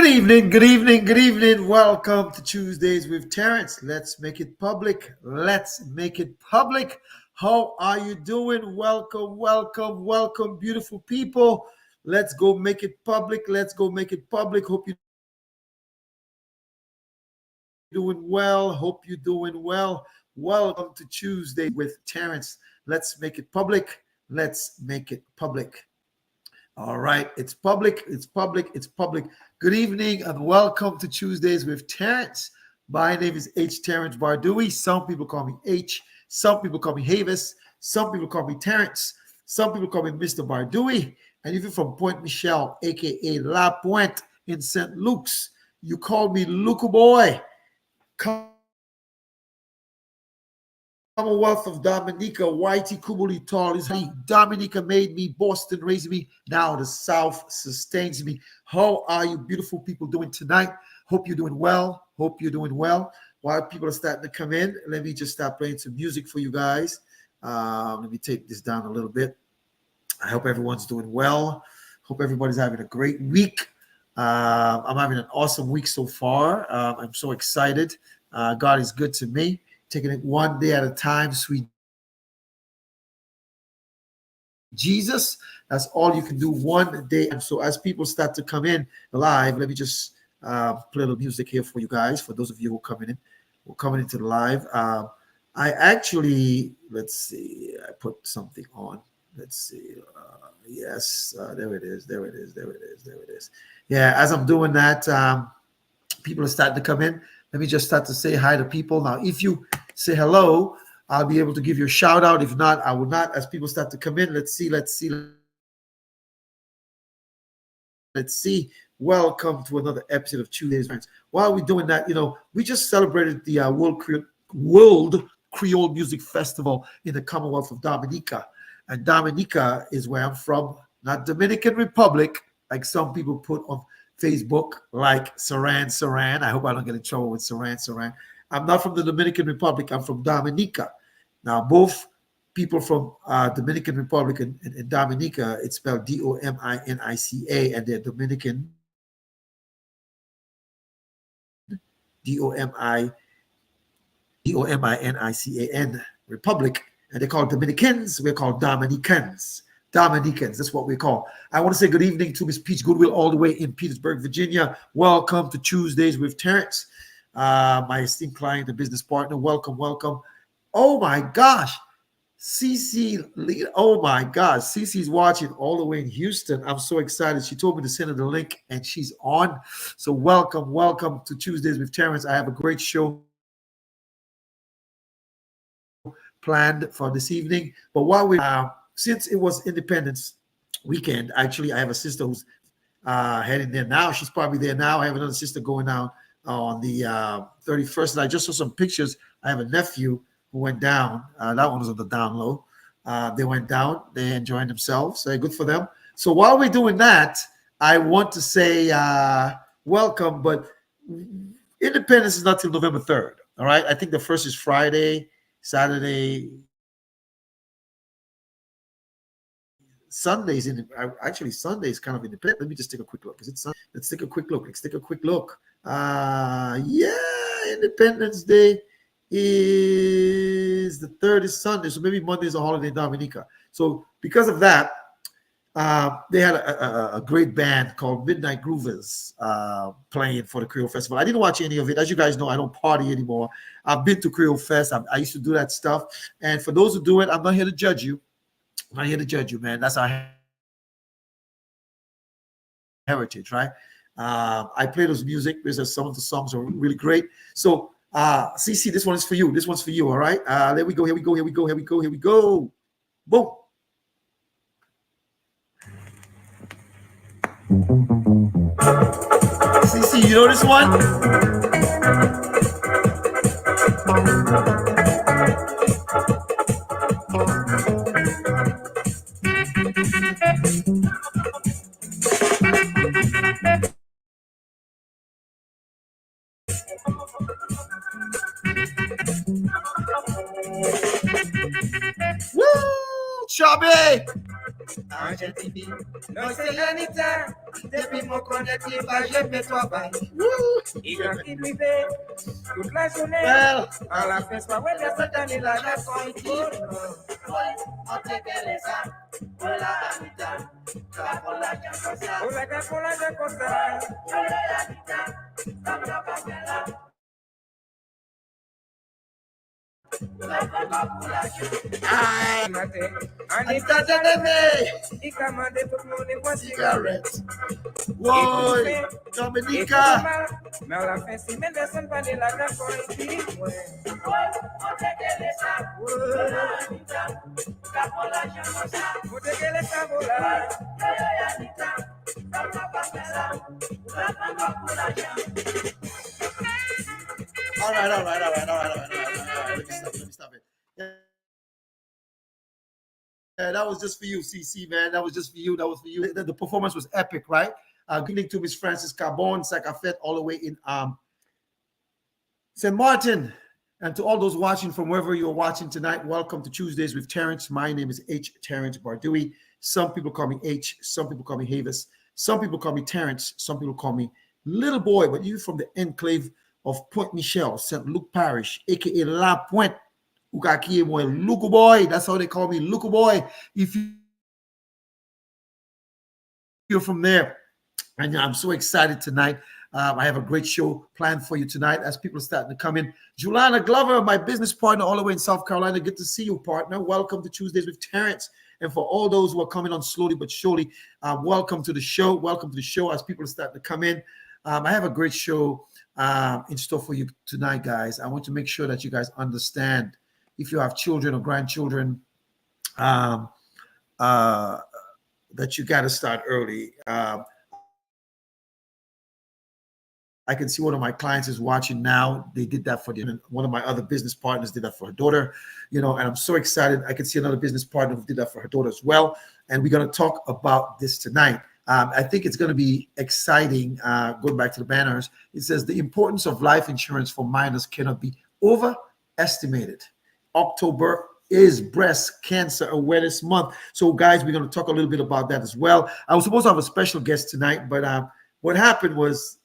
Good evening, good evening, good evening. Welcome to Tuesdays with Terrence. Let's make it public. Let's make it public. How are you doing? Welcome, welcome, welcome, beautiful people. Let's go make it public. Let's go make it public. Hope you're doing well. Hope you're doing well. Welcome to Tuesday with Terrence. Let's make it public. Let's make it public. All right, it's public, it's public, it's public. Good evening and welcome to Tuesdays with Terrence. My name is H. Terrence Bardui. Some people call me H. Some people call me Havis. Some people call me Terrence. Some people call me Mr. Bardui. And if you're from Point Michelle, aka La Pointe in St. Luke's, you call me Luca Boy. Commonwealth of Dominica, Whitey Kubuli Tall is me. Dominica made me, Boston raised me. Now the South sustains me. How are you beautiful people doing tonight? Hope you're doing well. Hope you're doing well. While people are starting to come in, let me just start playing some music for you guys. Let me take this down a little bit. I hope everyone's doing well. Hope everybody's having a great week. I'm having an awesome week so far. I'm so excited. God is good to me. Taking it one day at a time, sweet Jesus. That's all you can do, one day. And so as people start to come in live, let me just play a little music here for you guys. For those of you who are coming into the live. I actually, let's see, I put something on. Let's see. Yes, there it is. There it is. There it is. There it is. Yeah, as I'm doing that, people are starting to come in. Let me just start to say hi to people. Now, if you say hello, I'll be able to give you a shout out. If not, I will not. As people start to come in, let's see. Welcome to another episode of Tuesdays, friends. While we're doing that, we just celebrated the World Creole Music Festival in the Commonwealth of Dominica. And Dominica is where I'm from, not Dominican Republic, like some people put on Facebook, like Saran. I hope I don't get in trouble with Saran. I'm not from the Dominican Republic. I'm from Dominica. Now, both people from Dominican Republic and Dominica, it's spelled Dominica, and they're Dominican. Dominican Republic, and they call Dominicans. We're called Dominicans. Dominicans, that's what we call. I want to say good evening to Miss Peach Goodwill all the way in Petersburg, Virginia. Welcome to Tuesdays with Terrence, my esteemed client and business partner. Welcome. Oh my gosh, Cece, oh my gosh, Cece's watching all the way in Houston. I'm so excited. She told me to send her the link and she's on. So welcome to Tuesdays with Terrence. I have a great show planned for this evening. But while we since it was Independence weekend, actually, I have a sister who's heading there now. She's probably there now. I have another sister going down on the 31st. And I just saw some pictures. I have a nephew who went down. That one was on the down low. They went down. They enjoying themselves. Good for them. So while we're doing that, I want to say welcome. But Independence is not till November 3rd. All right. I think the first is Friday, Saturday, Sundays actually Sunday is kind of independent. Let me just take a quick look. Is it Sunday? Let's take a quick look. Yeah, Independence Day is the 3rd is Sunday, so maybe Monday is a holiday in Dominica. So because of that, they had a great band called Midnight Groovers playing for the Creole Festival. I didn't watch any of it. As you guys know, I don't party anymore. I've been to Creole Fest. I used to do that stuff. And for those who do it, I'm not here to judge you. I'm not here to judge you, man. That's our heritage, right? I play those music because some of the songs are really great. So, CC, this one is for you. This one's for you, all right? There we go. Here we go. Boom. CC, you know this one? Woo! Chubby! Argentina, no se la nita, Depuis mon connecté, je mets toi bas. Il a qui lui fait toute la journée. À la fin, soit ouais, cette année là, j'ai pas été. On te qu'elle ça. Ola Anita. Capola Jacosa. Ola Capola Jacosa. Ola Anita. Capola Capella. Ay, Anita Janeme. Il commande tout le monde une cigarette. Wow, Dominica. Mais à la fin, si mes personnes pas de la d'accord, il dit, ouais. On te qu'elle ça. Anita. Capola Jacosa. On te qu'elle ça, voilà. Anita. Capola Capella. Capola Jacosa. All right. Let me stop it. Yeah, that was just for you, CC, man. That was just for you. That was for you. The performance was epic, right? Good evening to Miss Francis Carbon, Sakafet, all the way in St. Martin. And to all those watching from wherever you're watching tonight, welcome to Tuesdays with Terrence. My name is H. Terrence Bardui. Some people call me H. Some people call me Havis. Some people call me Terrence. Some people call me Little Boy. But you from the enclave of Point Michel, St. Luke Parish, a.k.a. La Pointe. Luku Boy. That's how they call me, Luku Boy. If you're from there, and I'm so excited tonight. I have a great show planned for you tonight as people are starting to come in. Julana Glover, my business partner all the way in South Carolina. Good to see you, partner. Welcome to Tuesdays with Terrence. And for all those who are coming on slowly but surely, welcome to the show. Welcome to the show as people are starting to come in. I have a great show in store for you tonight, guys. I want to make sure that you guys understand, if you have children or grandchildren, that you got to start early. I can see one of my clients is watching now. They did that for them. One of my other business partners did that for her daughter, and I'm so excited. I can see another business partner who did that for her daughter as well. And we're going to talk about this tonight. I think it's going to be exciting. Going back to the banners, it says the importance of life insurance for minors cannot be overestimated. October is Breast Cancer Awareness Month. So, guys, we're going to talk a little bit about that as well. I was supposed to have a special guest tonight, but what happened was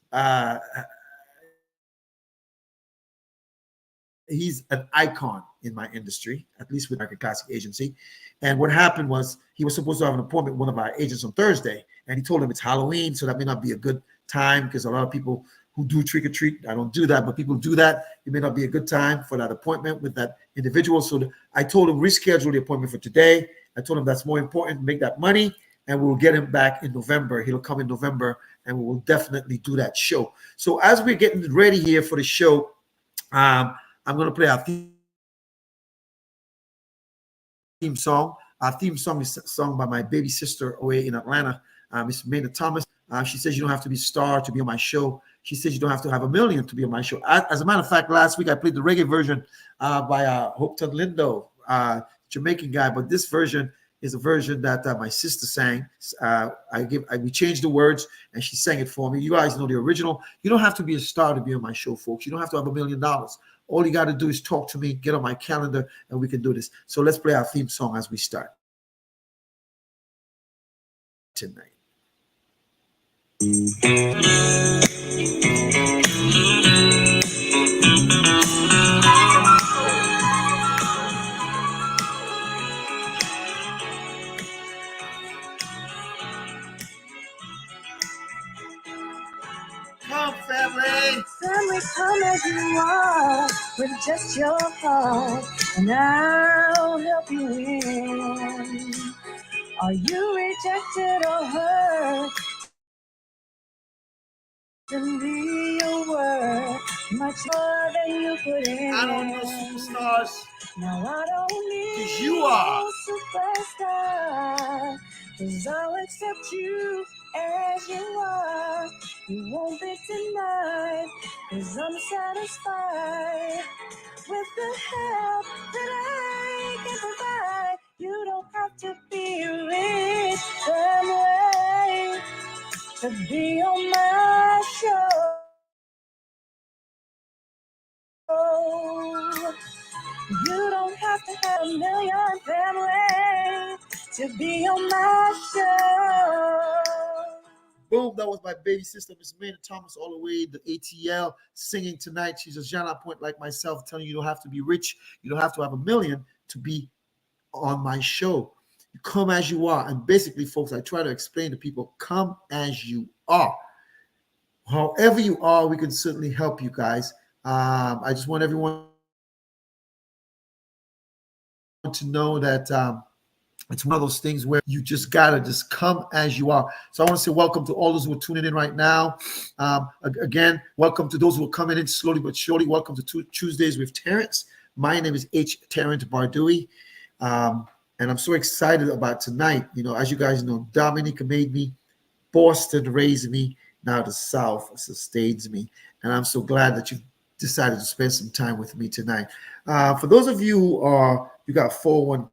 he's an icon in my industry, at least with American Classic Agency. And what happened was he was supposed to have an appointment with one of our agents on Thursday, and he told him it's Halloween, so that may not be a good time because a lot of people who do trick or treat, I don't do that, but people do that. It may not be a good time for that appointment with that individual. So I told him reschedule the appointment for today. I told him that's more important, make that money, and we'll get him back in November. He'll come in November, and we will definitely do that show. So as we're getting ready here for the show, I'm going to play our theme song. Our theme song is sung by my baby sister away in Atlanta, Miss Maynard Thomas. She says you don't have to be a star to be on my show. She says you don't have to have a million to be on my show. As a matter of fact, last week I played the reggae version by Hope Lindo, Jamaican guy, but this version is a version that my sister sang. We changed the words and she sang it for me. You guys know the original. You don't have to be a star to be on my show, folks. You don't have to have $1 million. All you got to do is talk to me, get on my calendar, and we can do this. So let's play our theme song as we start tonight. Come, family. Family, come as you are with just your heart, and I'll help you win. Are you rejected or hurt? And be your word much more than you put in. I don't know superstars. Now I don't need 'Cause you are. no superstar, 'cause I'll accept you as you are. You won't be denied, 'cause I'm satisfied with the help that I can provide. You don't have to be rich family to be on my show. You don't have to have $1 million family to be on my show. Boom, that was my baby sister, Miss Maynard Thomas, all the way the ATL, singing tonight. She's a Jean Point like myself, telling you don't have to be rich, you don't have to have a million to be on my show. You come as you are. And basically, folks, I try to explain to people, come as you are. However you are, we can certainly help you guys. I just want everyone to know that it's one of those things where you just gotta just come as you are. So I want to say welcome to all those who are tuning in right now. Again, welcome to those who are coming in slowly but surely. Welcome to Tuesdays with Terrence. My name is Terrence Bardui, and I'm so excited about tonight. You know, as you guys know, Dominica made me, Boston raised me, now the South sustains me, and I'm so glad that you've decided to spend some time with me tonight. For those of you who you got 401ks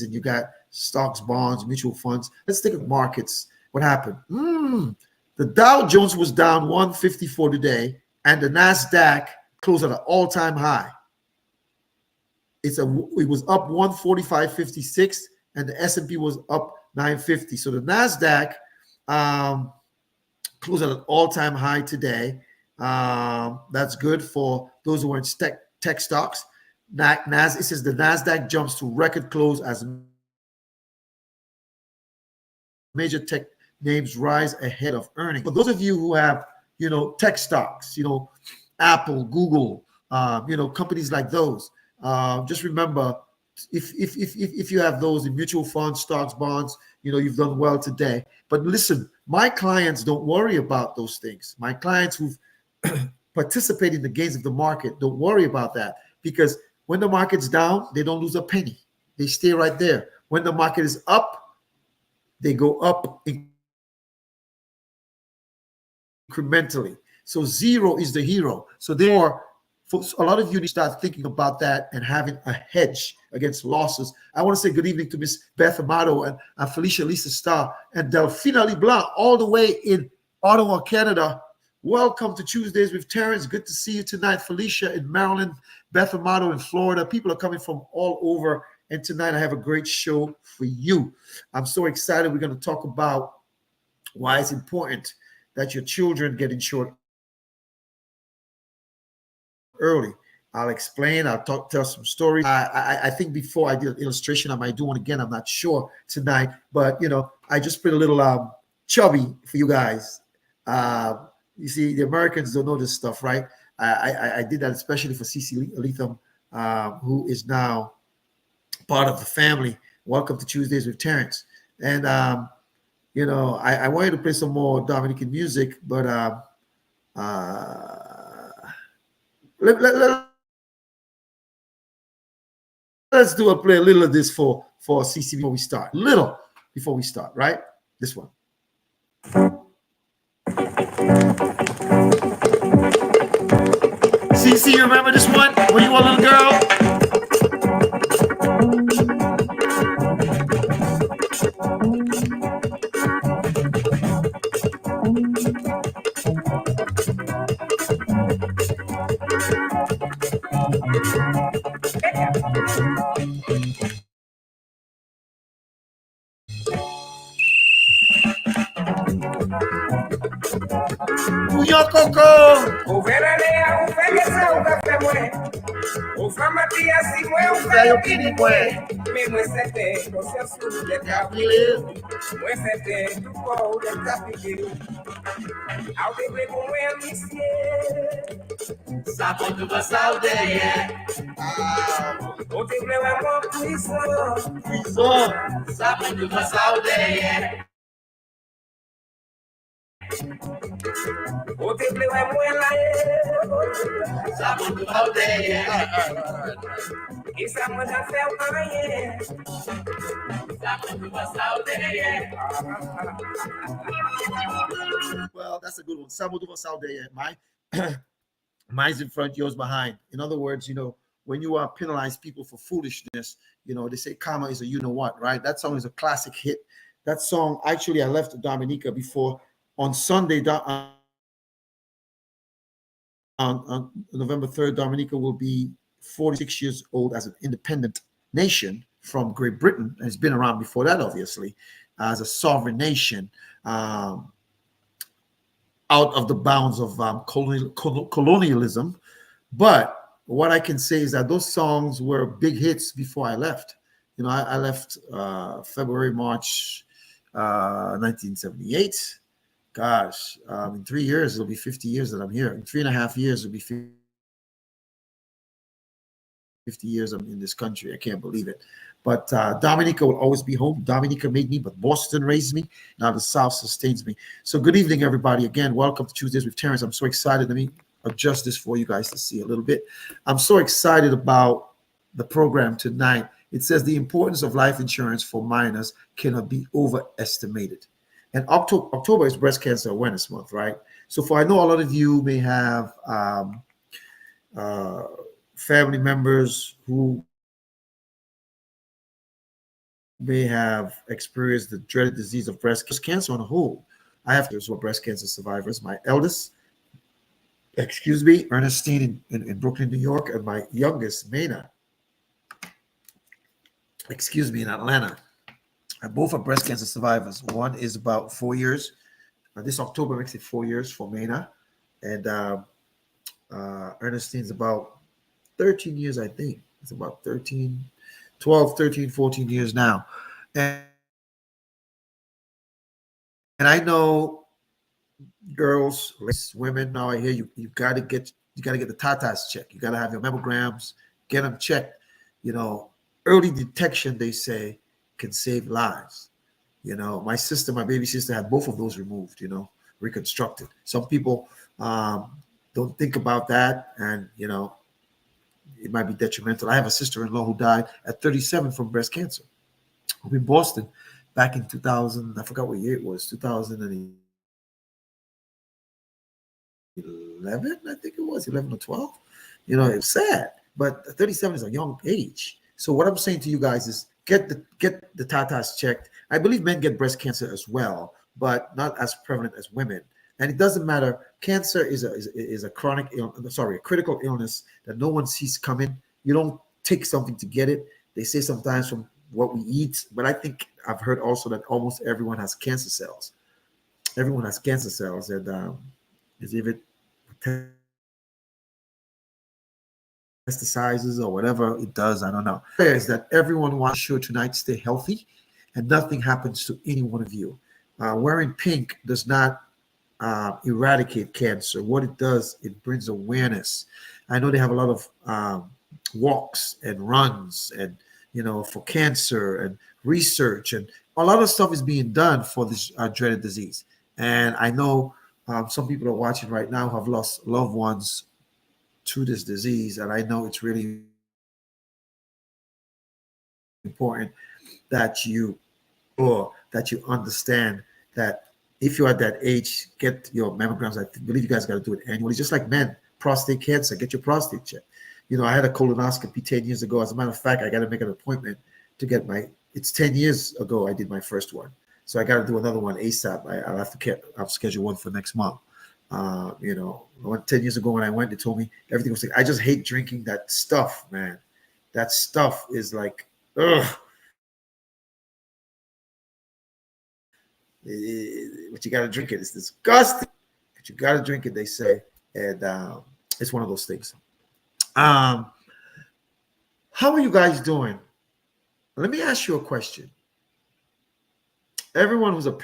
and you got stocks, bonds, mutual funds, let's think of markets. What happened? The Dow Jones was down 154 today, and the NASDAQ closed at an all-time high. It was up 145.56, and the S&P was up 950. So the NASDAQ closed at an all-time high today. That's good for those who are in tech stocks. It says the NASDAQ jumps to record close as major tech names rise ahead of earnings. For those of you who have, tech stocks, Apple, Google, companies like those, just remember, if you have those in mutual funds, stocks, bonds, you've done well today. But listen, my clients don't worry about those things. My clients who've participated in the gains of the market don't worry about that, because when the market's down, they don't lose a penny. They stay right there. When the market is up, they go up incrementally. So zero is the hero. So therefore, for a lot of you need to start thinking about that and having a hedge against losses. I want to say good evening to Miss Beth Amato and Felicia Lisa Starr and Delphina LeBlanc all the way in Ottawa, Canada. Welcome to Tuesdays with Terrence. Good to see you tonight. Felicia in Maryland, Beth Amato in Florida. People are coming from all over. And tonight I have a great show for you. I'm so excited. We're going to talk about why it's important that your children get insured early. I'll explain. I'll tell some stories. I think before I did an illustration, I might do one again. I'm not sure tonight. But, I just put a little chubby for you guys. You see, the Americans don't know this stuff, right? I did that especially for Cece Latham, who is now part of the family. Welcome to Tuesdays with Terrence. And, I wanted to play some more Dominican music, but let's play a little of this for CC before we start. Little before we start, right? This one. CC, you remember this one when you were a little girl? Yo Coco! O veraneia, o feguezão da fé moé. O famatia, se moé, o velho pirigué. Mesmo esse tempo, o seu sul de cabelo. Esse tempo, o pau de capilho. Ao dever com o MC. Sabe onde você aldeia? O teu é uma prisão. Sabe onde você aldeia? O teu é muela, sabe do aldeia. Isso é muita fé, o caminho. Sabe do aldeia. Well, that's a good one. Sabe do aldeia. Mine's in front, yours behind. In other words, when you penalize people for foolishness, they say karma is a you-know-what, right? That song is a classic hit. That song, actually, I left Dominica before. On Sunday, on November 3rd, Dominica will be 46 years old as an independent nation from Great Britain, and it's been around before that, obviously. as a sovereign nation, out of the bounds of colonialism. But what I can say is that those songs were big hits before I left. I left February, March 1978. Gosh, in 3 years, it'll be 50 years that I'm here. In 3.5 years, it'll be 50 years I'm in this country. I can't believe it. But Dominica will always be home. Dominica made me, but Boston raised me. Now the South sustains me. So good evening, everybody. Again, welcome to Tuesdays with Terrence. I'm so excited. Let me adjust this for you guys to see a little bit. I'm so excited about the program tonight. It says the importance of life insurance for minors cannot be overestimated. And October is Breast Cancer Awareness Month, right? So I know a lot of you may have family members who may have experienced the dreaded disease of breast cancer on a whole. I have two breast cancer survivors. My eldest, Ernestine in Brooklyn, New York, and my youngest, Maynard, in Atlanta. And both are breast cancer survivors. One is about 4 years. This October makes it 4 years for Maynard. And Ernestine's about 13 years, I think. It's about 14 years now. And I know girls, women, now I hear you got to get the tatas checked. You got to have your mammograms, get them checked. Early detection, they say, can save lives. My baby sister had both of those removed, reconstructed. Some people don't think about that, and it might be detrimental. I have a sister-in-law who died at 37 from breast cancer in Boston back in 2000. I forgot what year it was, 2011, I think it was, 11 or 12. It was sad, but 37 is a young age. So what I'm saying to you guys is get the tatas checked. I believe men get breast cancer as well, but not as prevalent as women. And it doesn't matter. Cancer is a a critical illness that no one sees coming. You don't take something to get it. They say sometimes from what we eat, but I think I've heard also that almost everyone has cancer cells. Everyone has cancer cells, and is if it pesticides or whatever it does, I don't know. Is that everyone wants sure tonight stay healthy, and nothing happens to any one of you. Wearing pink does not eradicate cancer. What it does, it brings awareness. I know they have a lot of walks and runs and for cancer and research, and a lot of stuff is being done for this dreaded disease. And I know some people are watching right now who have lost loved ones to this disease, and I know it's really important that you understand that if you're at that age, get your mammograms. I believe you guys got to do it annually, just like men. Prostate cancer, get your prostate checked. I had a colonoscopy 10 years ago. As a matter of fact, I got to make an appointment to get it's 10 years ago I did my first one. So I got to do another one ASAP. I'll schedule one for next month. 10 years ago when I went, they told me everything was like, I just hate drinking that stuff, man. That stuff is like, ugh. But you got to drink it. It's disgusting. But you got to drink it, they say. And it's one of those things. How are you guys doing? Let me ask you a question. Everyone who's a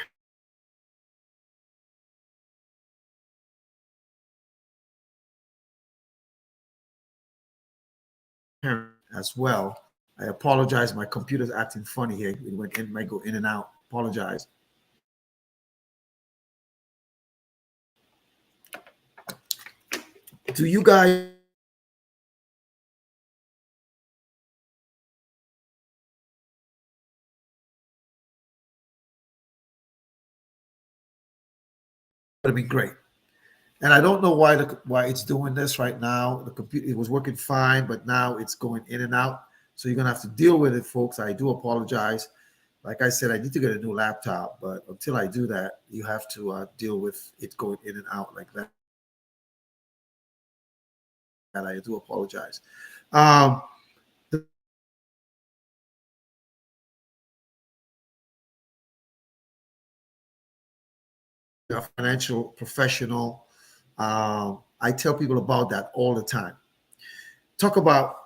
parent as well. I apologize. My computer's acting funny here. It might go in and out. Apologize. Do you guys would have been great? And I don't know why it's doing this right now. The computer, it was working fine, but now it's going in and out. So you're gonna have to deal with it, folks. I do apologize. Like I said, I need to get a new laptop, but until I do that, you have to deal with it going in and out like that. And I do apologize. The a financial professional. I tell people about that all the time. Talk about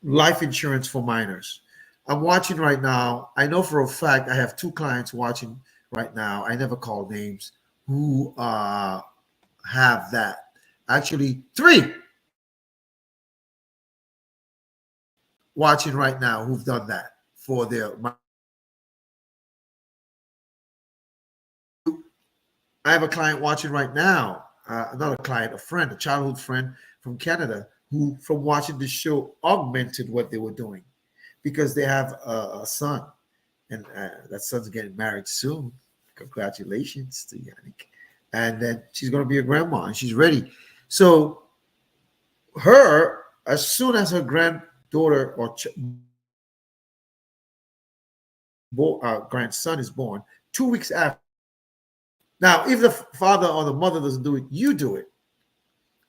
life insurance for minors. I'm watching right now. I know for a fact I have two clients watching right now. I never call names who have that. Actually, three watching right now who've done that for their. I have a client watching right now, another client, a friend, a childhood friend from Canada, who, from watching this show, augmented what they were doing because they have a son, and that son's getting married soon. Congratulations to Yannick. And then she's going to be a grandma, and she's ready. So, her, as soon as her granddaughter or grandson is born, 2 weeks after. Now, if the father or the mother doesn't do it, you do it.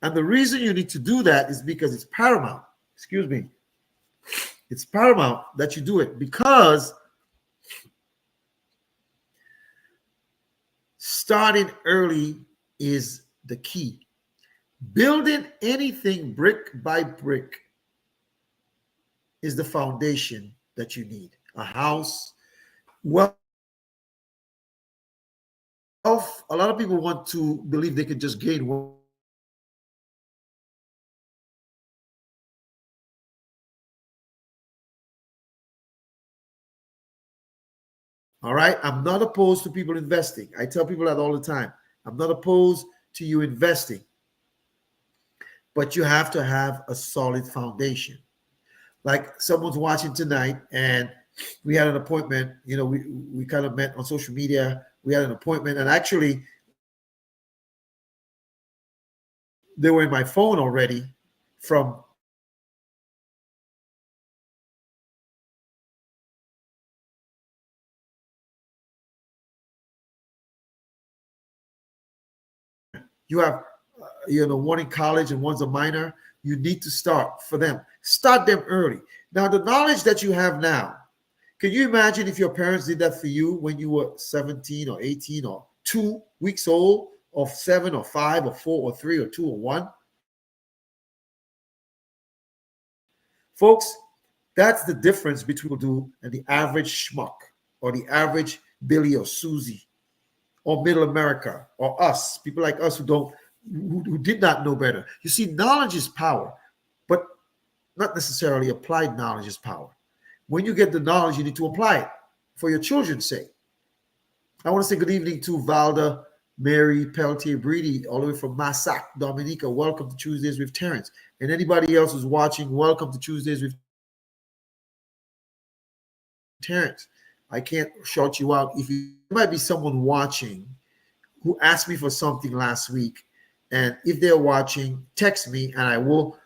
And the reason you need to do that is because it's paramount. Excuse me. It's paramount that you do it because starting early is the key. Building anything brick by brick is the foundation that you need. A house, wealth. A lot of people want to believe they can just gain wealth. All right. I'm not opposed to people investing. I tell people that all the time. I'm not opposed to you investing, but you have to have a solid foundation. Like someone's watching tonight and we had an appointment, we kind of met on social media. We had an appointment and actually they were in my phone already from you have one in college and one's a minor. You need to start for them. Start them early. Now, the knowledge that you have now, can you imagine if your parents did that for you when you were 17 or 18 or 2 weeks old, or 7 or 5 or 4 or 3 or 2 or 1? Folks, that's the difference between what do and the average schmuck or the average Billy or Susie or middle America or us, people like us who did not know better. You see, knowledge is power, but not necessarily applied knowledge is power. When you get the knowledge, you need to apply it for your children's sake. I want to say good evening to Valda, Mary, Peltier, Breedy, all the way from Massac, Dominica. Welcome to Tuesdays with Terrence. And anybody else who's watching, welcome to Tuesdays with Terrence. I can't shout you out. If you there might be someone watching who asked me for something last week, and if they're watching, text me and I will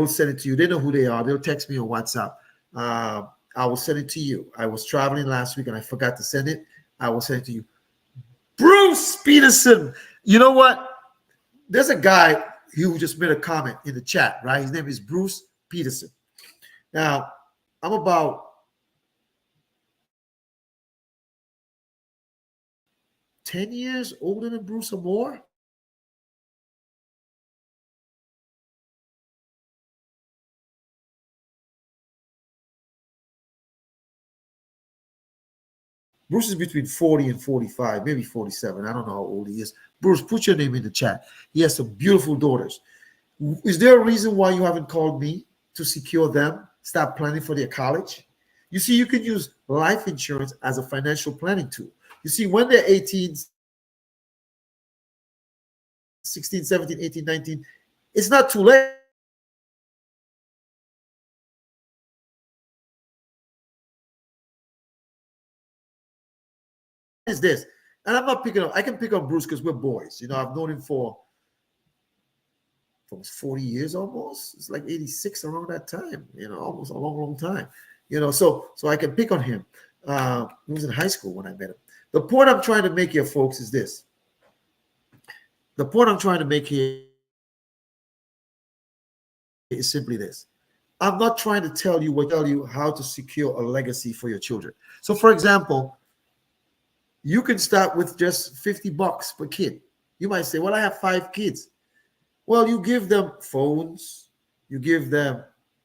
send it to you. They know who they are. They'll text me on WhatsApp. I will send it to you. I was traveling last week and I forgot to send it. I will send it to you. Bruce Peterson. You know what? There's a guy who just made a comment in the chat, right? His name is Bruce Peterson. Now, I'm about 10 years older than Bruce or more. Bruce is between 40 and 45, maybe 47. I don't know how old he is. Bruce, put your name in the chat. He has some beautiful daughters. Is there a reason why you haven't called me to secure them, start planning for their college? You see, you can use life insurance as a financial planning tool. You see, when they're 18, 16, 17, 18, 19, it's not too late. Is this? And I'm not picking up, I can pick on Bruce because we're boys. I've known him for almost 40 years almost. It's like 86 around that time, almost a long, long time. So I can pick on him. He was in high school when I met him. The point I'm trying to make here, folks, is this. The point I'm trying to make here is simply this. I'm not trying to tell you how to secure a legacy for your children. So, for example, You can start with just $50 per kid. You might say, well, I have 5 kids. Well, you give them phones, you give them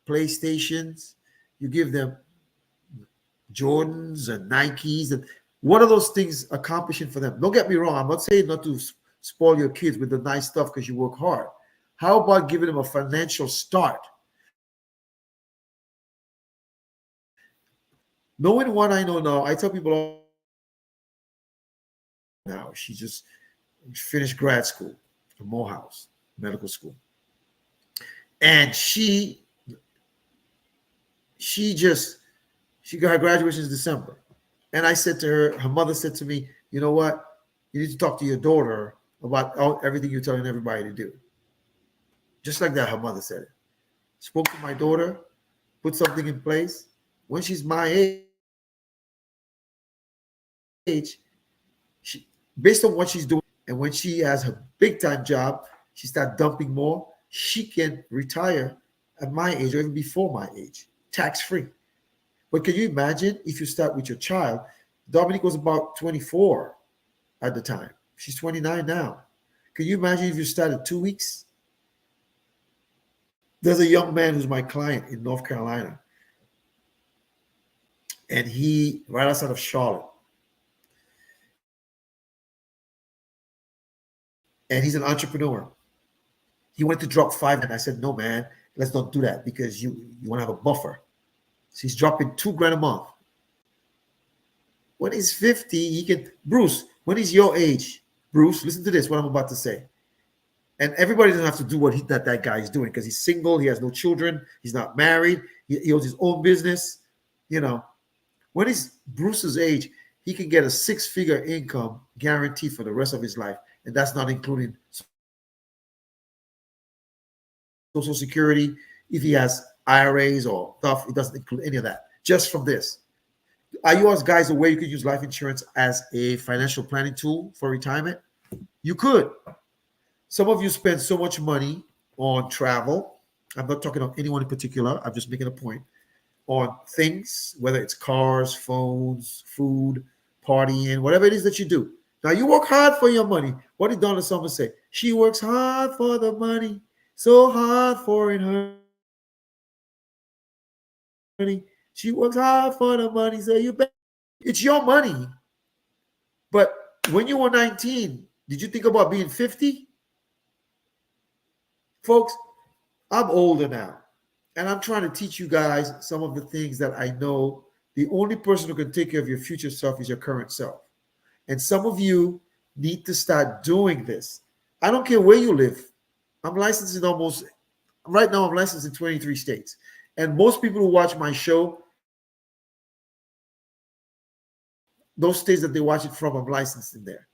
PlayStations, you give them Jordans and Nikes. And what are those things accomplishing for them? Don't get me wrong. I'm not saying not to spoil your kids with the nice stuff because you work hard. How about giving them a financial start? Knowing what I know now, I tell people now, she just finished grad school from Morehouse Medical School. And she got her graduation in December. And I said to her mother said to me, you know what? You need to talk to your daughter about everything you're telling everybody to do. Just like that, her mother said it. Spoke to my daughter, put something in place. When she's my age, she, based on what she's doing, and when she has her big time job, she starts dumping more. She can retire at my age or even before my age, tax free. But can you imagine if you start with your child? Dominique was about 24 at the time. She's 29 now. Can you imagine if you started 2 weeks? There's a young man who's my client in North Carolina, and he right outside of Charlotte, and he's an entrepreneur. He wanted to drop 5, and I said, no, man, let's not do that because you want to have a buffer. So he's dropping $2,000 a month. When he's 50, he can. Bruce, when he's your age, Bruce, listen to this, what I'm about to say. And everybody doesn't have to do what that guy is doing because he's single, he has no children, he's not married, he owns his own business. You know, when he's Bruce's age, he can get a 6-figure income guaranteed for the rest of his life. And that's not including Social Security. If he has IRAs or stuff, it doesn't include any of that. Just from this. Are you guys aware you could use life insurance as a financial planning tool for retirement? You could. Some of you spend so much money on travel. I'm not talking about anyone in particular. I'm just making a point on things, whether it's cars, phones, food, partying, whatever it is that you do. Now, you work hard for your money. What did Donna Summer say? She works hard for the money, so hard for it, honey. She works hard for the money, so you bet. It's your money. But when you were 19, did you think about being 50? Folks, I'm older now, and I'm trying to teach you guys some of the things that I know. The only person who can take care of your future self is your current self. And some of you need to start doing this. I don't care where you live. I'm licensed in right now I'm licensed in 23 states. And most people who watch my show, those states that they watch it from, I'm licensed in there.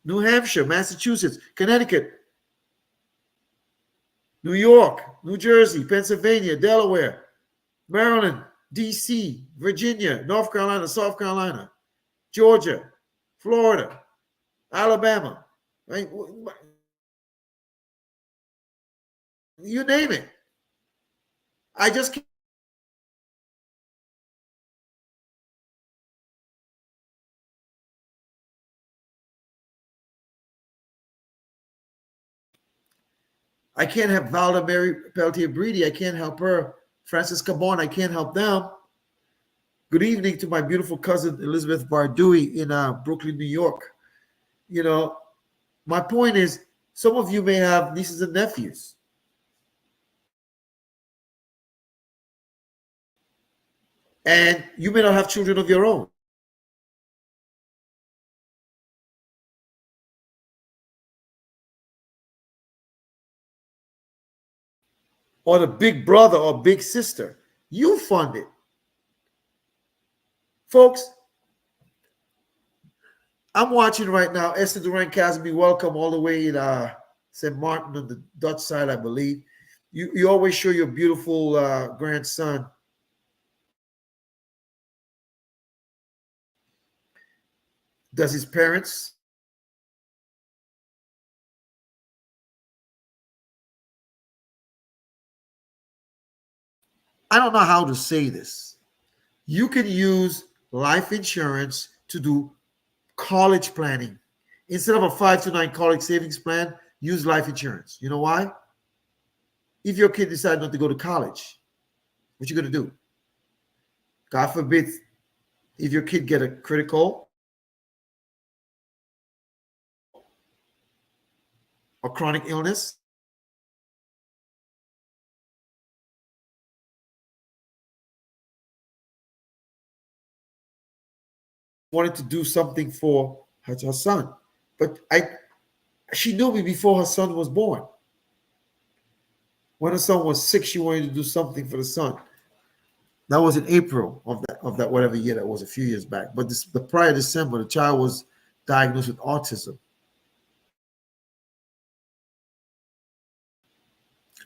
New Hampshire, Massachusetts, Connecticut, New York, New Jersey, Pennsylvania, Delaware, Maryland, DC, Virginia, North Carolina, South Carolina, Georgia, Florida, Alabama, right? You name it. I just I can't help Valda Mary Peltier Breedy. I can't help her. Francis Cabon, I can't help them. Good evening to my beautiful cousin Elizabeth Bardui in Brooklyn, New York. You know, my point is, some of you may have nieces and nephews. And you may not have children of your own. Or the big brother or big sister. You fund it. Folks, I'm watching right now Esther Durant Casby, welcome all the way in St. Martin on the Dutch side, I believe. You always show your beautiful grandson. Does his parents I don't know how to say this. You can use life insurance to do college planning. Instead of a 5 to 9 college savings plan, use life insurance. You know why? If your kid decides not to go to college, what you going to do? God forbid, if your kid get a critical or chronic illness, wanted to do something for her son. But she knew me before her son was born. When her son was 6, she wanted to do something for the son. That was in April of that whatever year that was, a few years back. But the prior December, the child was diagnosed with autism.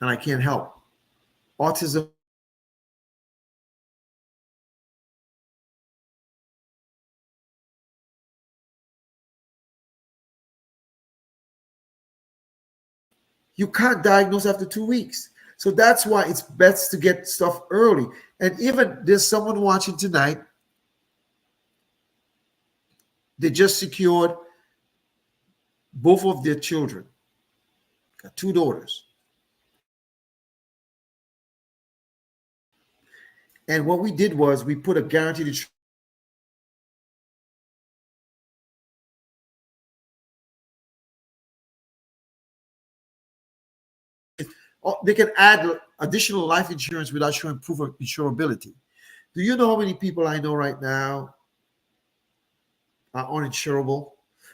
And I can't help. Autism you can't diagnose after 2 weeks. So that's why it's best to get stuff early. And even there's someone watching tonight, they just secured both of their children, got 2 daughters. And what we did was we put a guaranteed they can add additional life insurance without showing proof of insurability. Do you know how many people I know right now are uninsurable?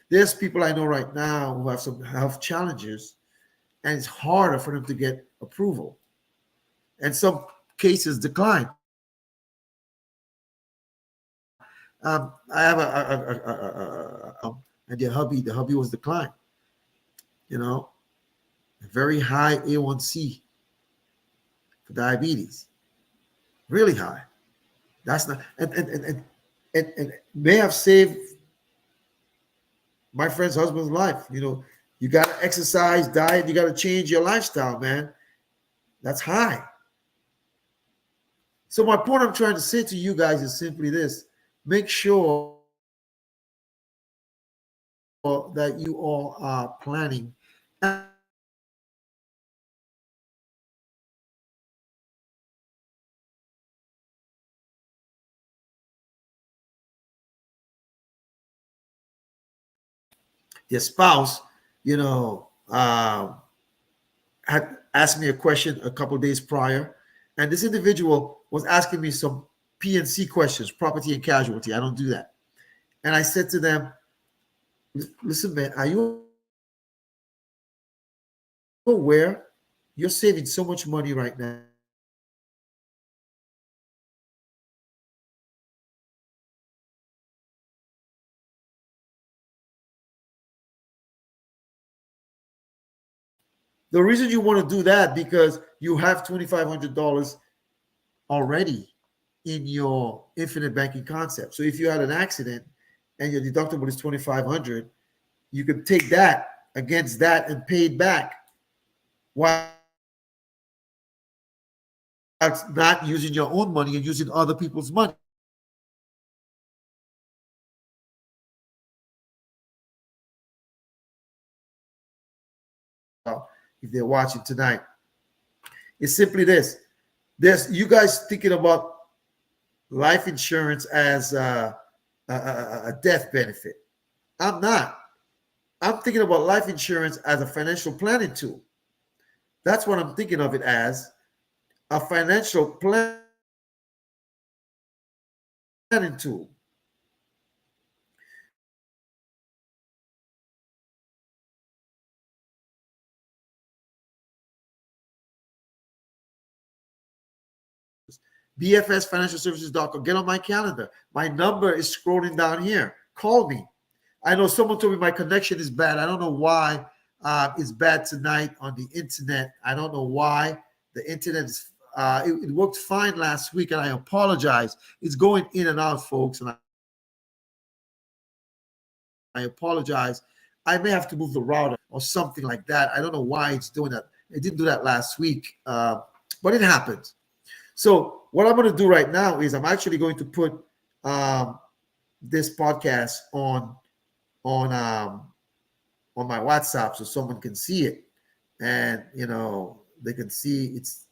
There's people I know right now who have some health challenges, and it's harder for them to get approval. And some cases decline. I have and the hubby was declined. You know, a very high A1C for diabetes, really high. That's not and may have saved my friend's husband's life. You know, you got to exercise, diet, you got to change your lifestyle, man. That's high. So my point I'm trying to say to you guys is simply this: make sure that you all are planning. Your spouse, you know, had asked me a question a couple of days prior, and this individual was asking me some P&C questions, property and casualty. I don't do that. And I said to them, listen, man, are you aware you're saving so much money right now? The reason you want to do that because you have $2,500 already in your infinite banking concept. So if you had an accident and your deductible is $2,500, you could take that against that and pay it back while not using your own money and using other people's money. If they're watching tonight, it's simply this: there's you guys thinking about life insurance as a death benefit. I'm not. I'm thinking about life insurance as a financial planning tool. That's what I'm thinking of it as, a financial planning tool. BFSfinancialservices.com. Get on my calendar. My number is scrolling down here. Call me. I know someone told me my connection is bad. I don't know why it's bad tonight on the internet. I don't know why. The internet is, it worked fine last week, and I apologize. It's going in and out, folks, and I apologize. I may have to move the router or something like that. I don't know why it's doing that. It didn't do that last week, but it happened. So what I'm going to do right now is I'm actually going to put this podcast on on my WhatsApp so someone can see it, and they can see it's.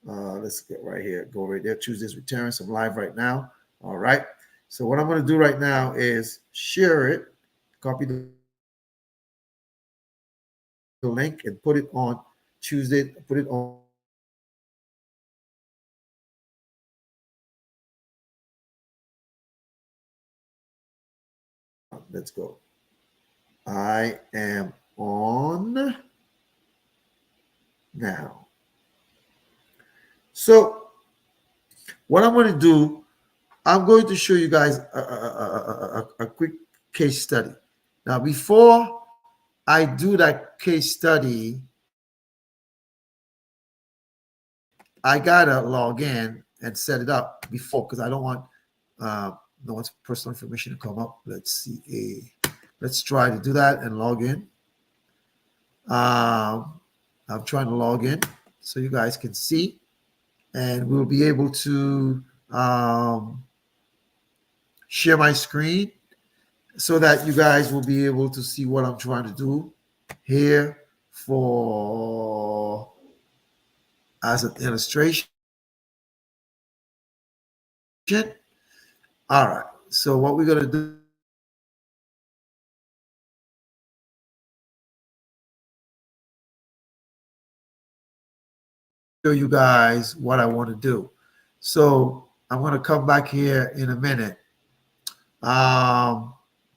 Let's get right here. Go right there. Tuesdays with Terrence. I'm live right now. All right. So what I'm going to do right now is share it, copy the link, and put it on Tuesday. Put it on. Let's go. I am on now. So what I'm going to do, I'm going to show you guys a quick case study. Now, before I do that case study, I gotta log in and set it up before, because I don't want no one's personal information to come up. Let's see. Let's try to do that and log in. I'm trying to log in so you guys can see, and we'll be able to share my screen so that you guys will be able to see what I'm trying to do here for as an illustration. All right. So what we're going to do, show you guys what I want to do. So I'm going to come back here in a minute.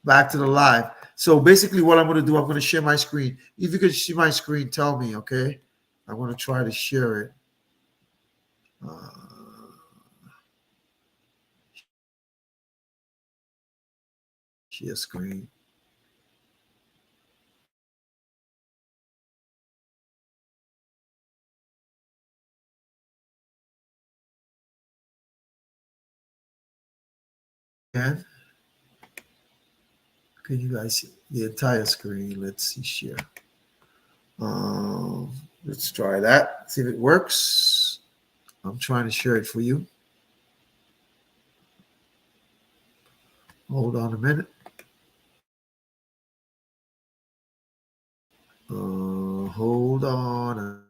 Back to the live. So basically what I'm going to do, I'm going to share my screen. If you can see my screen, tell me, okay? I'm going to try to share it. Share screen. And can you guys see the entire screen? Let's see, share. Let's try that. See if it works. I'm trying to share it for you. Hold on a minute. Hold on.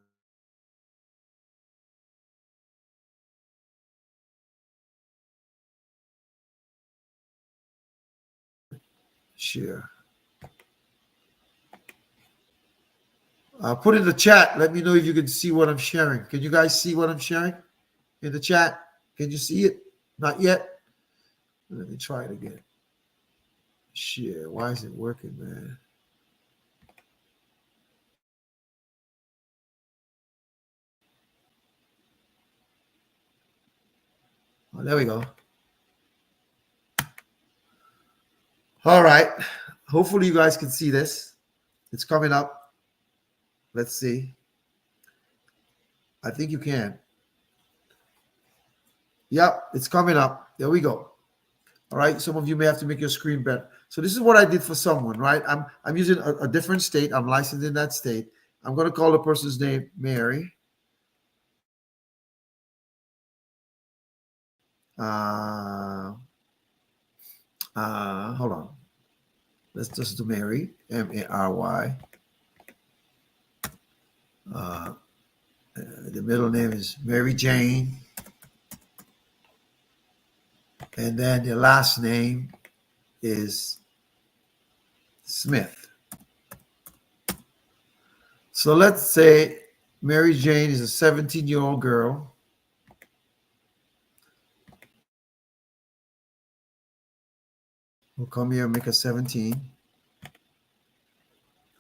Share. Put in the chat. Let me know if you can see what I'm sharing. Can you guys see what I'm sharing in the chat? Can you see it? Not yet. Let me try it again. Share. Why is it working, man? Oh, there we go. All right. Hopefully you guys can see this. It's coming up. Let's see. I think you can. Yep, it's coming up. There we go. All right. Some of you may have to make your screen better. So this is what I did for someone, right? I'm using a different state. I'm licensed in that state. I'm going to call the person's name Mary. Hold on. Let's just do Mary, Mary. The middle name is Mary Jane. And then the last name is Smith. So let's say Mary Jane is a 17-year-old girl. We'll come here and make a 17.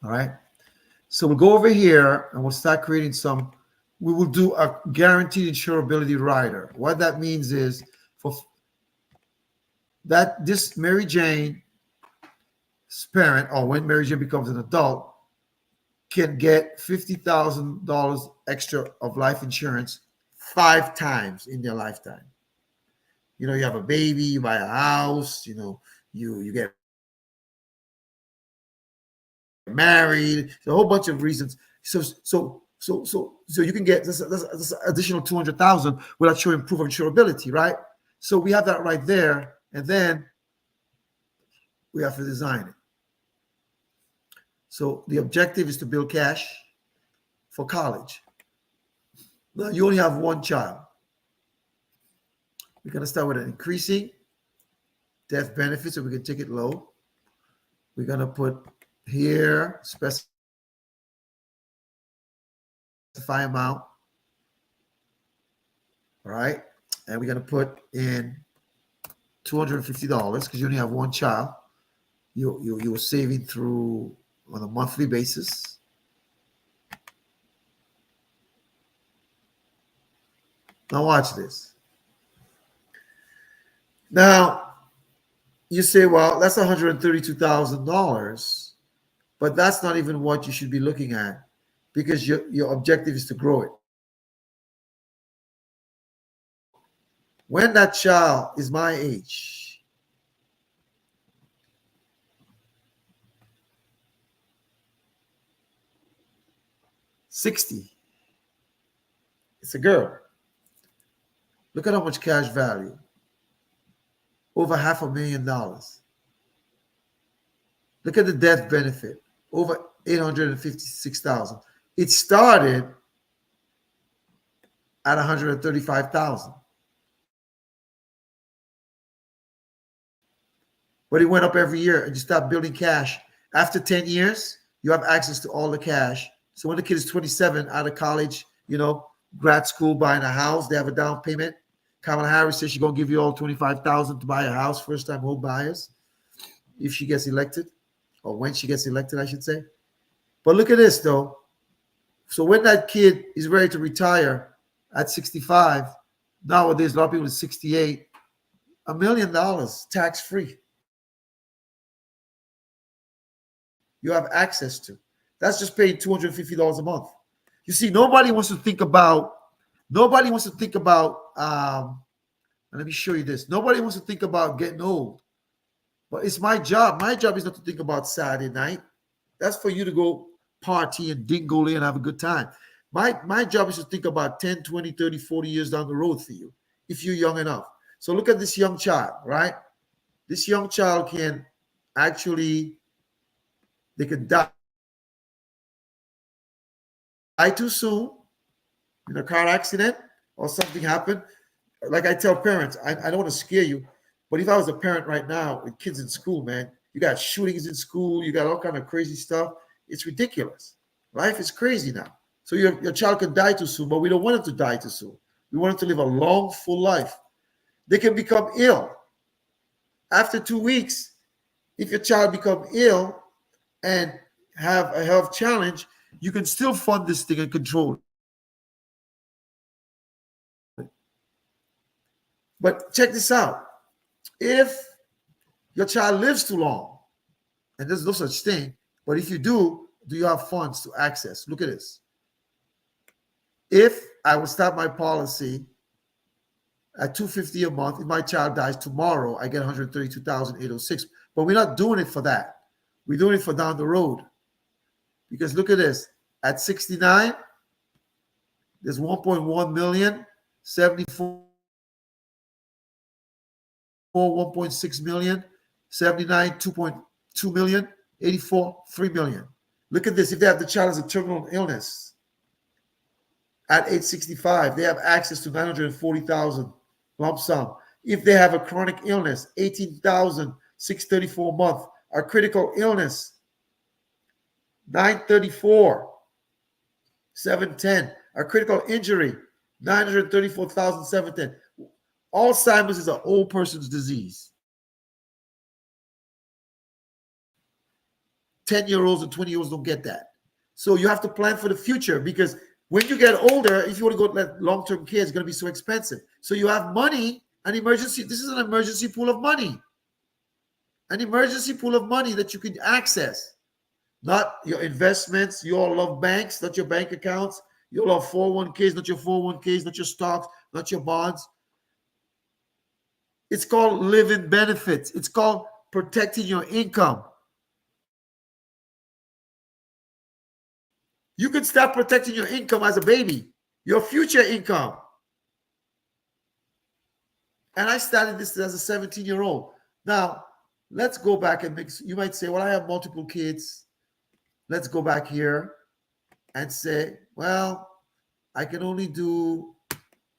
All right. So we'll go over here and we'll start creating some. We will do a guaranteed insurability rider. What that means is for that this Mary Jane's parent, or when Mary Jane becomes an adult, can get $50,000 extra of life insurance 5 times in their lifetime. You know, you have a baby, you buy a house, you know, you get married, a whole bunch of reasons. So So you can get this additional 200,000 without showing proof of insurability, right? So we have that right there, and then we have to design it. So the objective is to build cash for college. Now you only have one child. We're going to start with an increasing death benefit, so we can take it low. We're going to put here specify amount. All right. And we're going to put in $250 because you only have one child. You're saving through on a monthly basis. Now watch this. Now you say, well, that's $132,000, but that's not even what you should be looking at because your objective is to grow it. When that child is my age, $60, it's a girl. Look at how much cash value. Over $500,000. Look at the death benefit. Over $856,000. It started at $135,000. But it went up every year, and you start building cash. After 10 years, you have access to all the cash. So when the kid is 27, out of college, grad school, buying a house, they have a down payment. Kamala Harris says she's going to give you all $25,000 to buy a house, first-time home buyers, if she gets elected, or when she gets elected, I should say. But look at this, though. So when that kid is ready to retire at 65, nowadays a lot of people at 68, $1 million tax-free. You have access to. That's just paying $250 a month. You see, nobody wants to think about, let me show you this. Nobody wants to think about getting old. But it's my job. My job is not to think about Saturday night. That's for you to go party and dingle and have a good time. My job is to think about 10, 20, 30, 40 years down the road for you, if you're young enough. So look at this young child, right? This young child can actually, they can die too soon in a car accident or something happened. Like I tell parents, I don't want to scare you, but if I was a parent right now with kids in school, man, you got shootings in school, you got all kind of crazy stuff. It's ridiculous. Life is crazy now. So your child can die too soon, but we don't want them to die too soon. We want them to live a long, full life. They can become ill. After 2 weeks, if your child becomes ill and have a health challenge, you can still fund this thing and control it. But check this out. If your child lives too long, and there's no such thing, but if you do you have funds to access? Look at this. If I would start my policy at $250 a month, if my child dies tomorrow, I get $132,806. But we're not doing it for that. We're doing it for down the road. Because look at this. At 69, there's 1.1 million, 74, 1.6 million, 79, 2.2 million, 84, 3 million. Look at this. If they have the child as a terminal illness at age 65, they have access to 940,000 lump sum. If they have a chronic illness, 18,634 a month. A critical illness, 934, 710. A critical injury, 934,710. Alzheimer's is an old person's disease. 10-year-olds and 20-year-olds don't get that. So you have to plan for the future, because when you get older, if you want to go let long-term care, it's going to be so expensive. So you have money, an emergency. This is an emergency pool of money. An emergency pool of money that you can access. Not your investments. You all love banks, not your bank accounts. You all love 401ks, not your 401ks, not your stocks, not your bonds. It's called living benefits. It's called protecting your income. You can start protecting your income as a baby, your future income. And I started this as a 17-year-old. Now, let's go back and mix. You might say, well, I have multiple kids. Let's go back here and say, well, I can only do,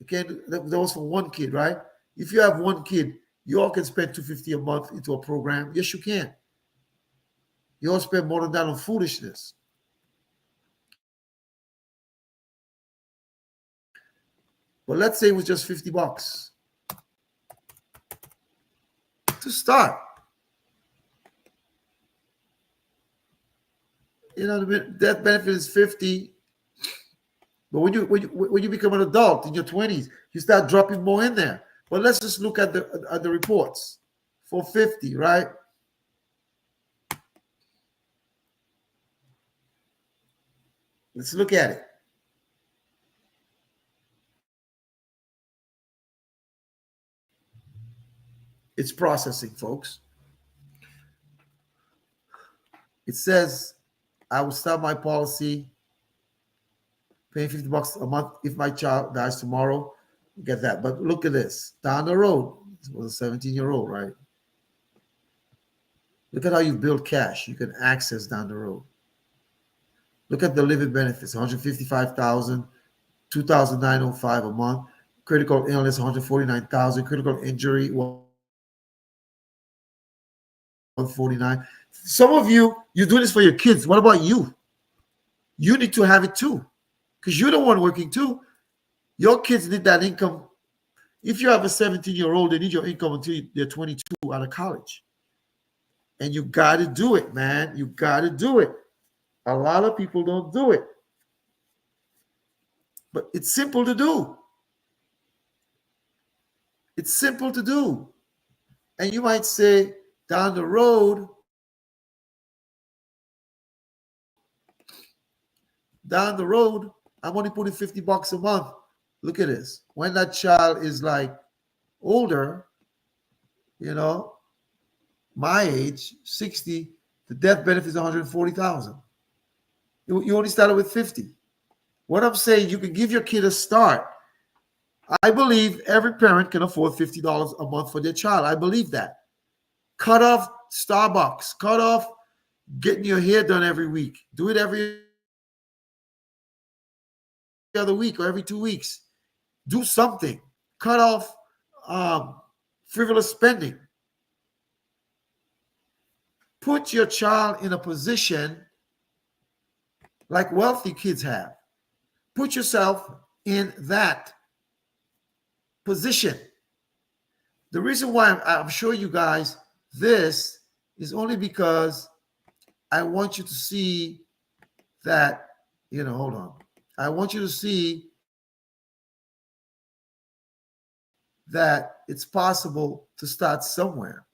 you can't, that was for one kid, right? If you have one kid, you all can spend $250 a month into a program. Yes, you can. You all spend more than that on foolishness. But let's say it was just $50 to start. You know, the death benefit is 50. But when you become an adult in your 20s, you start dropping more in there. But let's just look at the reports for 50, right? Let's look at it. It's processing, folks. It says I will start my policy paying $50 a month if my child dies tomorrow. Get that. But look at this. Down the road, this was a 17-year-old, right? Look at how you build cash. You can access down the road. Look at the living benefits, $155,000, $2,905 a month. Critical illness, $149,000. Critical injury, $149,000. Some of you do this for your kids. What about you? You need to have it too, because you're the one working too. Your kids need that income. If you have a 17-year-old, they need your income until they're 22 out of college. And you got to do it, man. You got to do it. A lot of people don't do it. But it's simple to do. It's simple to do. And you might say, down the road, I'm only putting $50 a month. Look at this. When that child is like older, you know, my age, 60, the death benefit is $140,000. You only started with 50. What I'm saying, you can give your kid a start. I believe every parent can afford $50 a month for their child. I believe that. Cut off Starbucks. Cut off getting your hair done every week. Do it every other week or every 2 weeks. Do something. Cut off frivolous spending. Put your child in a position like wealthy kids have. Put yourself in that position. The reason why I'm showing you guys this is only because I want you to see that, hold on. I want you to see that it's possible to start somewhere.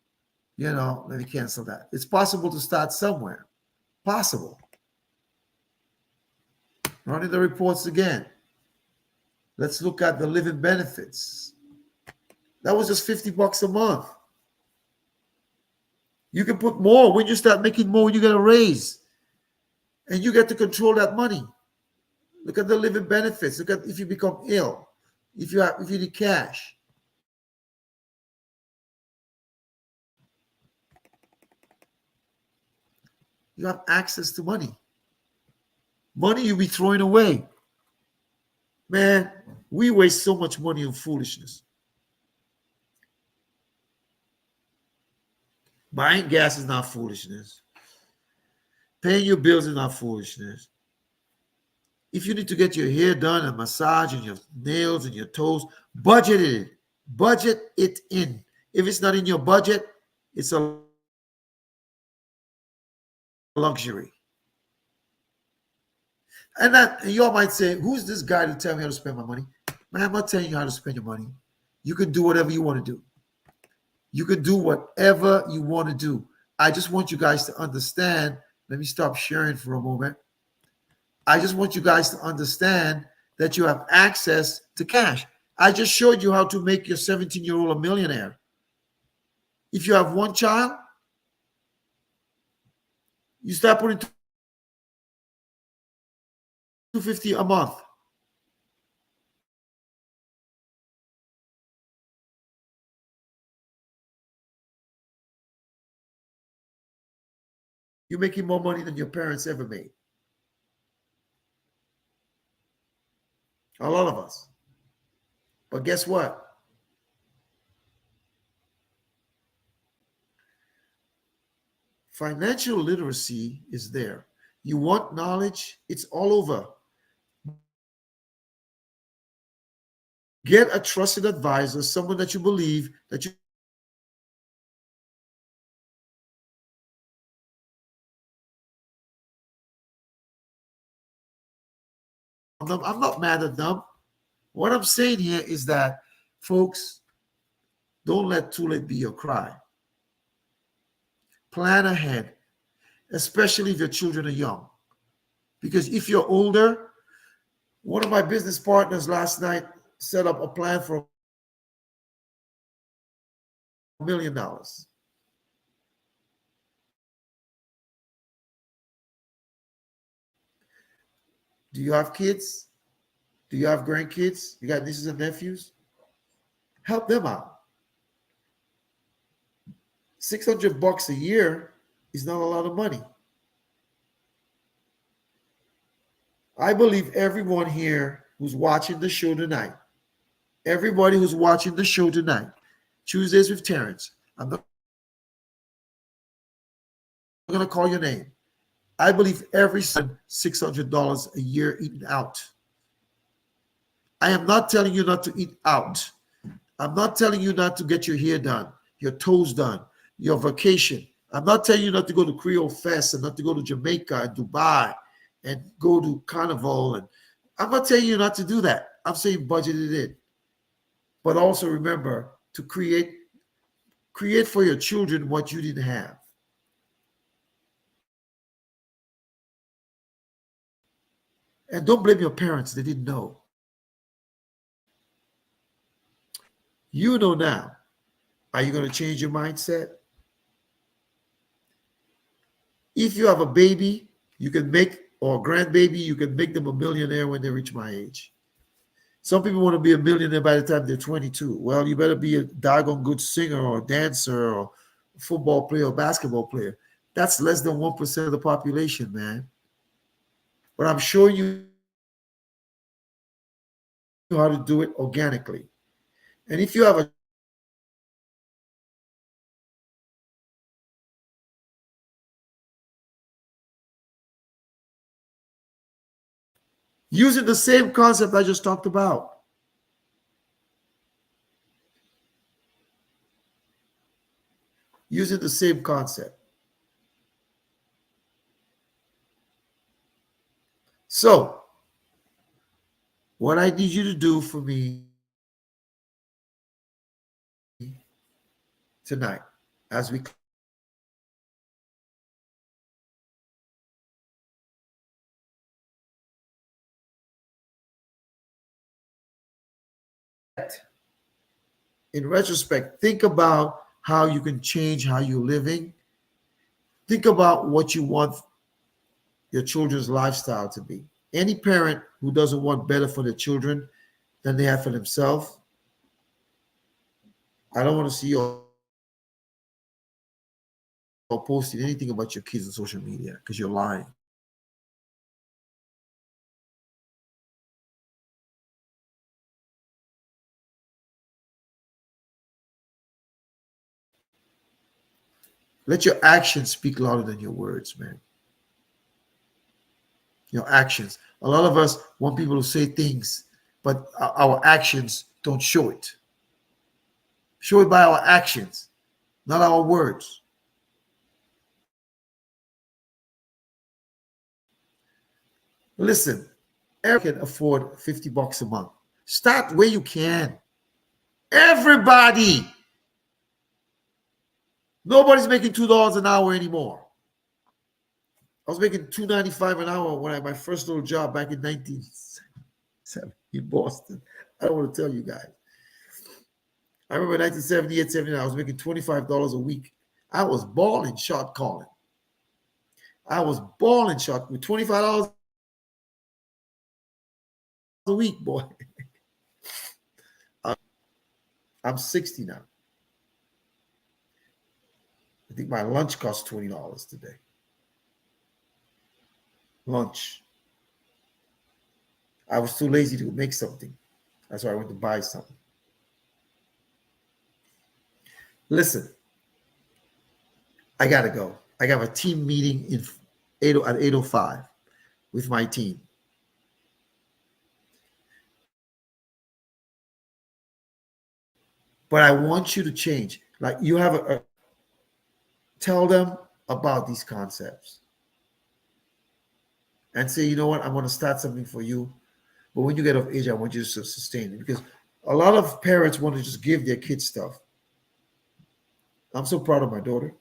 Let me cancel that. It's possible to start somewhere. Possible. Running the reports again. Let's look at the living benefits. That was just $50 a month. You can put more. When you start making more, you get a raise. And you get to control that money. Look at the living benefits. Look at if you become ill, if you need cash. You have access to money. Money you'll be throwing away. Man, we waste so much money on foolishness. Buying gas is not foolishness. Paying your bills is not foolishness. If you need to get your hair done, a massage, and your nails and your toes, budget it. Budget it in. If it's not in your budget, it's a luxury. And you all might say, who's this guy to tell me how to spend my money? Man, I'm not telling you how to spend your money. You can do whatever you want to do. You can do whatever you want to do. I just want you guys to understand. Let me stop sharing for a moment. I just want you guys to understand that you have access to cash. I just showed you how to make your 17-year-old a millionaire. If you have one child, you start putting $250 a month. You're making more money than your parents ever made. A lot of us. But guess what? Financial literacy is there. You want knowledge? It's all over. Get a trusted advisor, someone that you believe that you. I'm not mad at them. What I'm saying here is that, folks, don't let too late be your cry. Plan ahead, especially if your children are young. Because if you're older, one of my business partners last night set up a plan for $1 million. Do you have kids? Do you have grandkids? You got nieces and nephews? Help them out. $600 a year is not a lot of money. I believe everyone here who's watching the show tonight, everybody who's watching the show tonight, Tuesdays with Terrence, I'm not going to call your name. I believe every son $600 a year eating out. I am not telling you not to eat out. I'm not telling you not to get your hair done, your toes done, your vacation. I'm not telling you not to go to Creole Fest and not to go to Jamaica and Dubai and go to Carnival. And I'm not telling you not to do that. I'm saying budget it in. But also remember to create for your children what you didn't have. And don't blame your parents. They didn't know. You know now. Are you going to change your mindset? If you have a baby, you can make, or a grandbaby, you can make them a millionaire when they reach my age. Some people want to be a millionaire by the time they're 22. Well, you better be a doggone good singer or dancer or football player or basketball player. That's less than 1% of the population, man. But I'm showing you how to do it organically. And if you have a using the same concept I just talked about. Using the same concept. So, what I need you to do for me tonight, as we in retrospect, think about how you can change how you're living. Think about what you want your children's lifestyle to be. Any parent who doesn't want better for their children than they have for themselves, I don't want to see you all posting anything about your kids on social media because you're lying. Let your actions speak louder than your words, man. Your actions. A lot of us want people to say things, but our actions don't show it. Show it by our actions, not our words. Listen, everyone can afford $50 a month. Start where you can. Everybody. Nobody's making $2 an hour anymore. I was making $2.95 an hour when I had my first little job back in 1970 in Boston. I don't want to tell you guys. I remember 1978, 79, I was making $25 a week. I was balling shot calling. I was balling shot with $25 a week, boy. I'm 60 now. I think my lunch cost $20 today. Lunch. I was too lazy to make something. That's why I went to buy something. Listen, I gotta go. I got a team meeting at 8:05 with my team. But I want you to change. Like you have tell them about these concepts and say, you know what, I'm going to start something for you. But when you get of age, I want you to sustain it, because a lot of parents want to just give their kids stuff. I'm so proud of my daughter.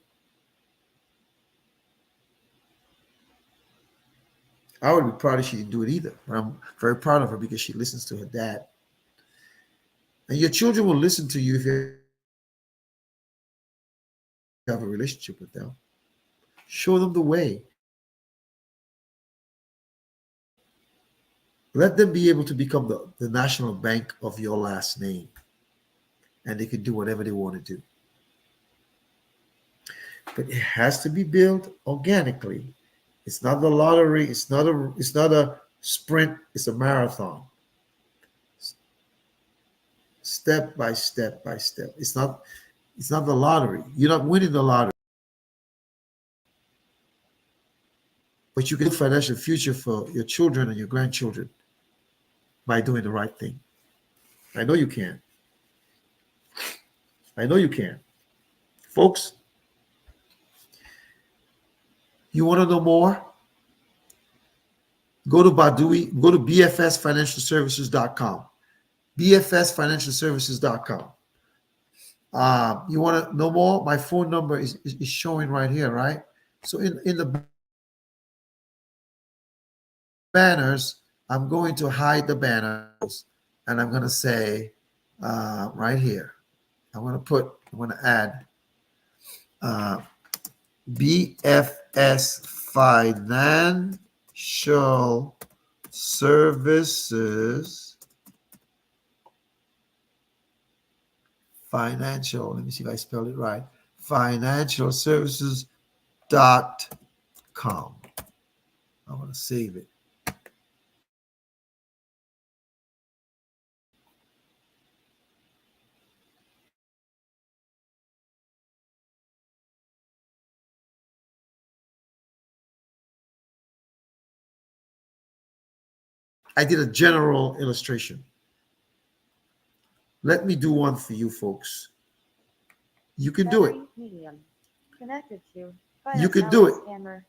I would be proud if she didn't do it either. But I'm very proud of her because she listens to her dad. And your children will listen to you if you have a relationship with them. Show them the way. Let them be able to become the national bank of your last name. And they can do whatever they want to do. But it has to be built organically. It's not the lottery. It's not a sprint. It's a marathon. Step by step by step. It's not the lottery. You're not winning the lottery. But you can build a financial future for your children and your grandchildren by doing the right thing. I know you can. I know you can. Folks, you want to know more? Go to Badui, go to bfsfinancialservices.com. bfsfinancialservices.com. You want to know more? My phone number is showing right here, right? So in the banners, I'm going to hide the banners, and I'm going to say right here, I'm going to add BFS Financial Services. Financial, let me see if I spelled it right. Financialservices.com. I want to save it. I did a general illustration. Let me do one for you folks. You can do it. Medium. Connected to. You can do it. Camera.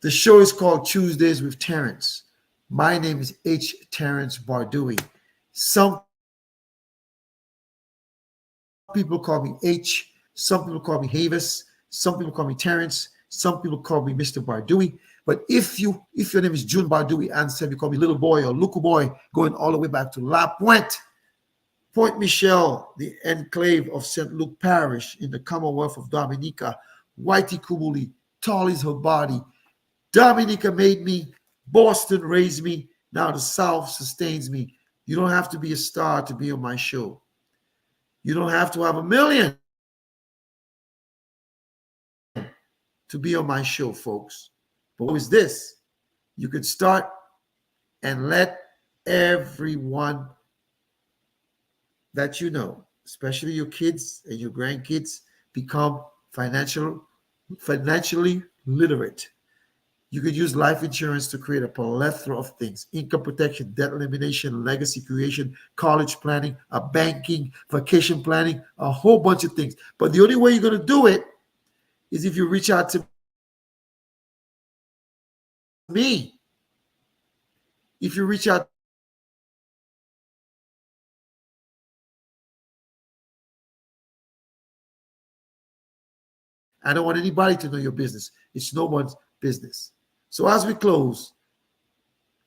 The show is called Tuesdays with Terrence. My name is H. Terrence Bardui. Some people call me H. Some people call me Havis. Some people call me Terrence. Some people call me Mr. Bardui. But if your name is June Bardui and you call me little boy or Luku boy, going all the way back to La Pointe, Point Michel, the enclave of St. Luke Parish in the Commonwealth of Dominica, Whitey Kubuli, tall is her body. Dominica made me. Boston raised me. Now the South sustains me. You don't have to be a star to be on my show. You don't have to have $1 million to be on my show, folks. But what is this? You could start and let everyone that you know, especially your kids and your grandkids, become financially literate. You could use life insurance to create a plethora of things: income protection, debt elimination, legacy creation, college planning, banking, vacation planning, a whole bunch of things. But the only way you're going to do it is if you reach out to me. If you reach out I don't want anybody to know your business. It's no one's business. So as we close,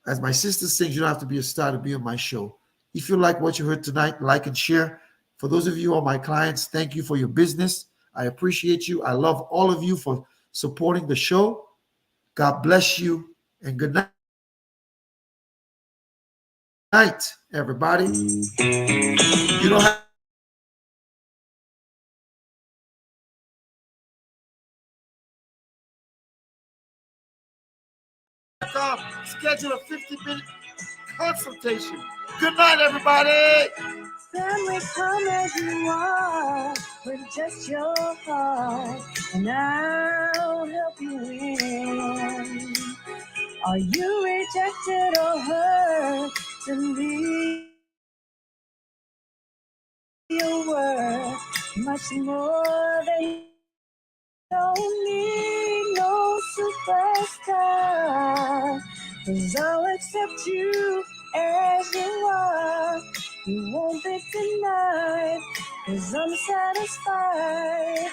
as my sister sings, you don't have to be a star to be on my show. If you like what you heard tonight, like and share. For those of you who are my clients, thank you for your business. I appreciate you. I love all of you for supporting the show. God bless you and good night. Night, everybody. You don't have schedule a 50-minute consultation. Good night, everybody. Family, come as you are with just your heart, and I'll help you win. Are you rejected or hurt? To me, your worth much more than. Don't need no superstar, 'cause I'll accept you as you are. You won't be denied, 'cause I'm satisfied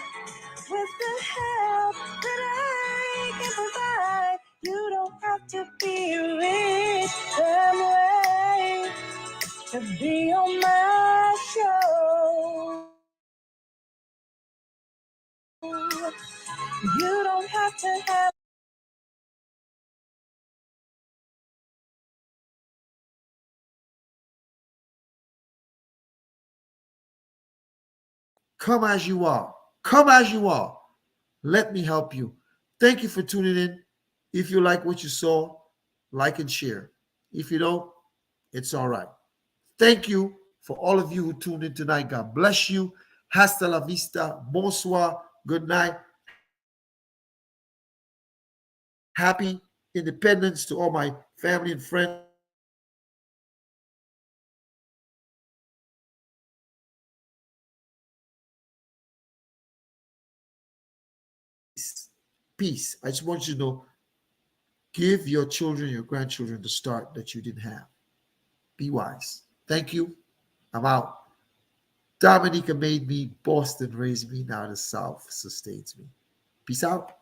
with the help that I can provide. You don't have to be rich family to be on my show. You don't have to have come as you are. Come as you are. Let me help you. Thank you for tuning in. If you like what you saw, like and share. If you don't, it's all right. Thank you for all of you who tuned in tonight. God bless you. Hasta la vista. Bonsoir. Good night. Happy independence to all my family and friends. Peace. I just want you to know, give your children, your grandchildren the start that you didn't have. Be wise. Thank you. I'm out. Dominica made me, Boston raised me, now the South sustains me. Peace out.